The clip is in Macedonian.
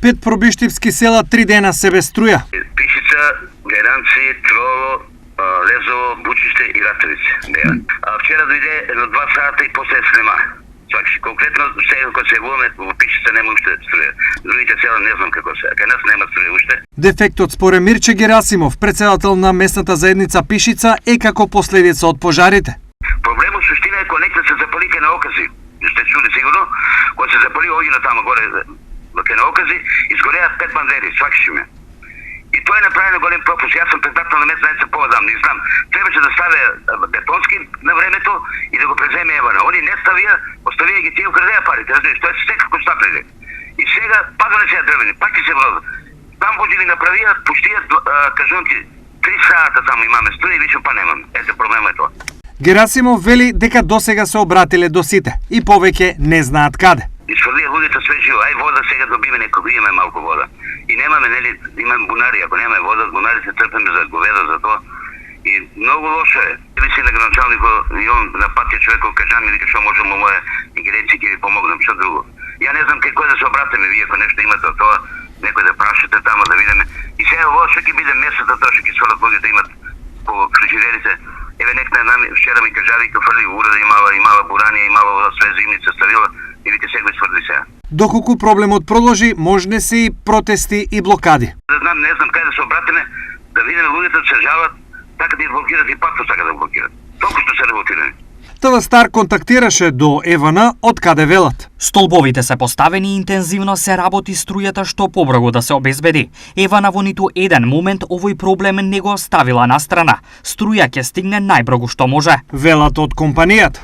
5 пробиштивски села 3 дена се без струја. Пишица, Геранци, Троло, Лезово, Бучище и Ратовице. Вчера дојде едно 2 сата и после снема. Свакши, конкретно сега кога се вуваме во Пишица нема уште струја. Другите села не знам како се. Кај нас нема струја уште. Дефектот според Мирче Герасимов, председател на местната заедница Пишица, е како последица од пожарите. Проблемот суштина е кога некој се запали кај на Окази. Сте чули сигурно? Кога се запали огино тамо горе кај на Окази, изгореа 5 бандери, свакши ме. И тоа е направено голем пропуск. Јас сум председател на местна заедница поводам, не знам. Требаше да ставе бетонски на времето и да го преземе Евана. Они не ставија, оставија ги тие украдеа парите, знаеш, тоа се секако стапили. И сега пак донесеа дрвени, пак ќе се вродат. Там води ги направија, пуштија, кажувам ти, 3 сата само имаме струја и више па немам. Ете, проблема е тоа. Герасимов вели дека досега се обратиле до сите и повеќе не знаат каде. Изфрлија луѓето све живо. Ај вода сега добиме некој, имаме малку вода. И немаме, нели, имаме бунари, ако немаме вода, бунари се трпиме за говеда за тоа. И многу лошо е. Ви си на граначалникот и он на патија човекот кажа ми дека што можам во моја ингеренција ќе ви помогнам, што друго. Ја не знам кај кој да се обратиме, вие ако нешто имате од тоа, некој да прашате тамо да видиме. И сега ово што ќе биде месецот тоа што ќе свалат луѓето да имат по фрижидерите. Еве некна вчера ми кажа дека фрли урада имала буранија, имала све зимница ставила и вика сега го сврди сега. Доколку проблемот продолжи, можне се и протести и блокади. Не знам кај да се обратиме, да видиме луѓето се жалат, така да блокират и патот така да блокират. Толку што се реvolтирани. ТВ Стар контактираше до Евана, од каде велат. Столбовите се поставени и интензивно се работи струјата што побрзо да се обезбеди. Евана во ниту еден момент овој проблем не го оставила на страна. Струја ќе стигне најбрзо што може. Велат од компанијата.